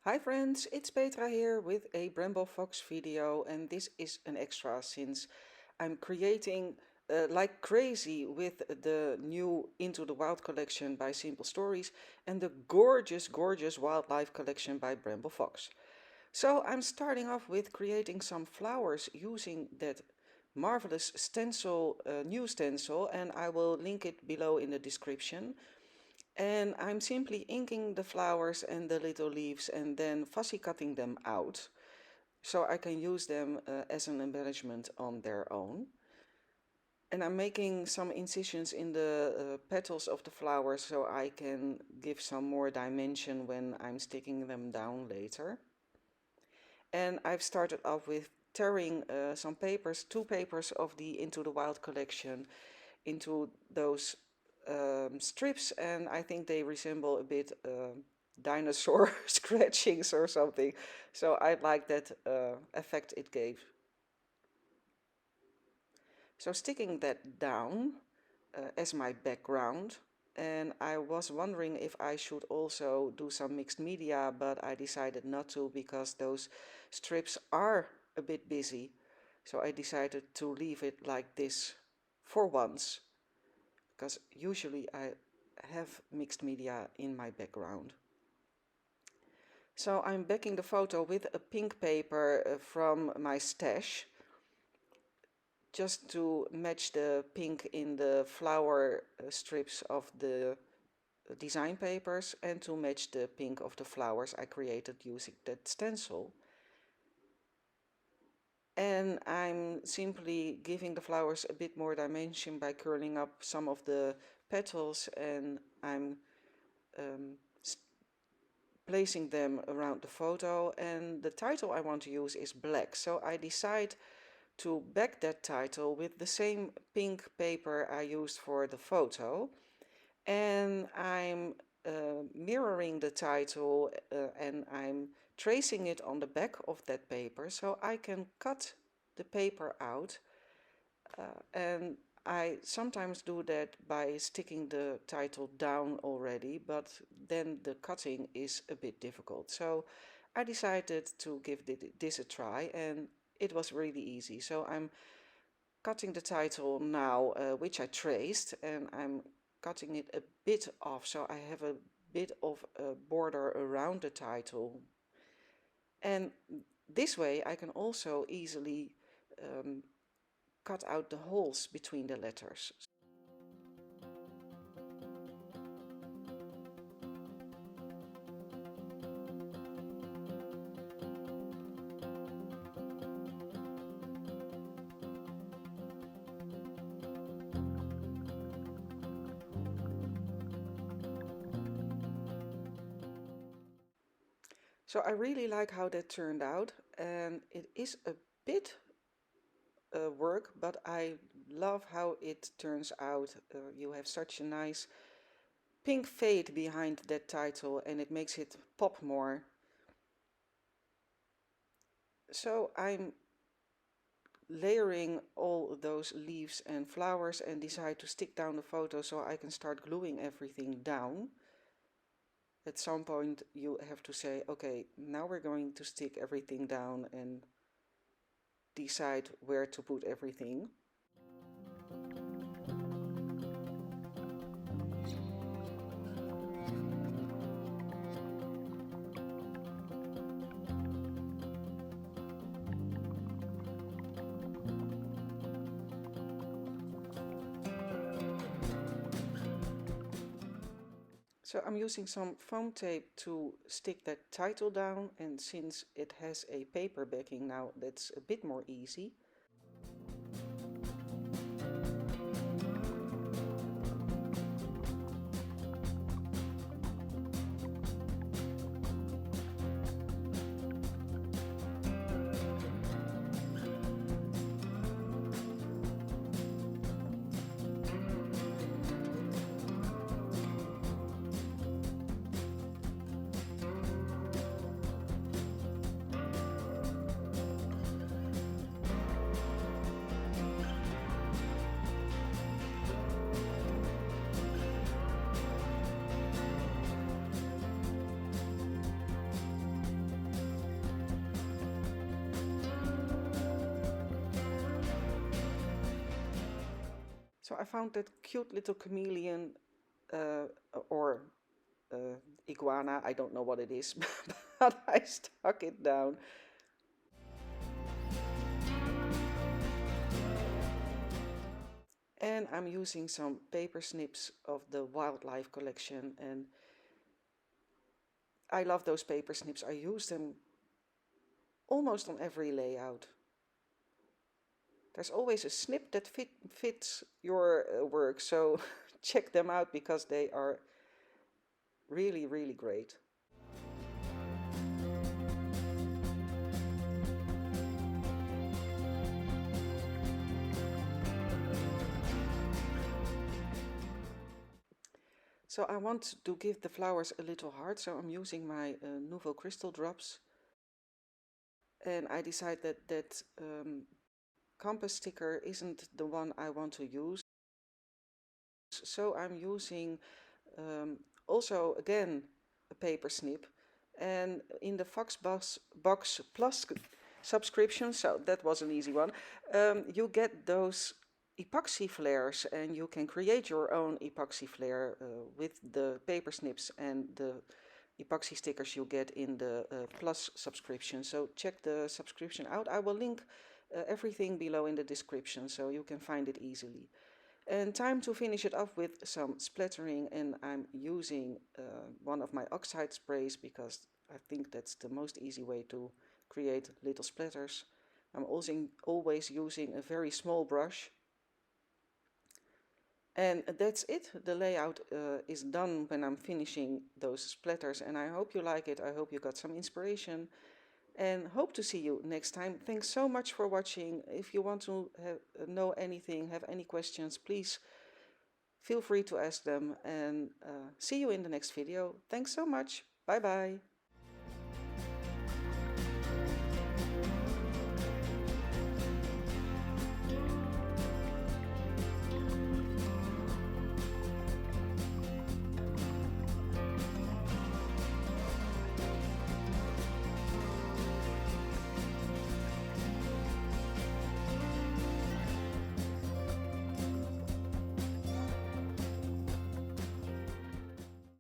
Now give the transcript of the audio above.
Hi friends, it's Petra here with a Bramble Fox video, and this is an extra since I'm creating like crazy with the new Into the Wild collection by Simple Stories and the gorgeous wildlife collection by Bramble Fox. So I'm starting off with creating some flowers using that marvelous stencil, new stencil, and I will link it below in the description. And I'm simply inking the flowers and the little leaves and then fussy cutting them out so I can use them as an embellishment on their own. And I'm making some incisions in the petals of the flowers so I can give some more dimension when I'm sticking them down later. And I've started off with tearing some papers, two papers of the Into the Wild collection into those strips, and I think they resemble a bit dinosaur scratchings or something. So I like that effect it gave. So sticking that down as my background, and I was wondering if I should also do some mixed media, but I decided not to because those strips are a bit busy. So I decided to leave it like this for once, because usually I have mixed media in my background. So I'm backing the photo with a pink paper from my stash, just to match the pink in the flower strips of the design papers and to match the pink of the flowers I created using that stencil. And I'm simply giving the flowers a bit more dimension by curling up some of the petals, and I'm um, placing them around the photo, and the title I want to use is black. So I decide to back that title with the same pink paper I used for the photo, and I'm mirroring the title and I'm tracing it on the back of that paper so I can cut the paper out, and I sometimes do that by sticking the title down already, but then the cutting is a bit difficult. So I decided to give this a try, and it was really easy. So I'm cutting the title now, which I traced, and I'm cutting it a bit off so I have a bit of a border around the title. And this way I can also easily um, cut out the holes between the letters. So I really like how that turned out, and it is a bit work, but I love how it turns out. You have such a nice pink fade behind that title and it makes it pop more. So I'm layering all those leaves and flowers and decide to stick down the photo so I can start gluing everything down. At some point you have to say, okay, now we're going to stick everything down and decide where to put everything. So I'm using some foam tape to stick that title down, and since it has a paper backing now, that's a bit more easy. So I found that cute little chameleon uh, or iguana, I don't know what it is, but I stuck it down. And I'm using some paper snips of the wildlife collection, and I love those paper snips. I use them almost on every layout. There's always a snip that fits your work, so check them out because they are really, really great. So I want to give the flowers a little heart, so I'm using my Nouveau Crystal drops. And I decided that compass sticker isn't the one I want to use. So I'm using also again a paper snip. And in the Fox Box Plus subscription, so that was an easy one, you get those epoxy flares, and you can create your own epoxy flare with the paper snips and the epoxy stickers you get in the Plus subscription. So check the subscription out. I will link everything below in the description so you can find it easily. And time to finish it off with some splattering, and I'm using one of my oxide sprays because I think that's the most easy way to create little splatters. I'm also always using a very small brush. And that's it. The layout is done when I'm finishing those splatters, and I hope you like it. I hope you got some inspiration, and hope to see you next time. Thanks so much for watching. If you want to know anything, have any questions, please feel free to ask them, and see you in the next video. Thanks so much. Bye bye.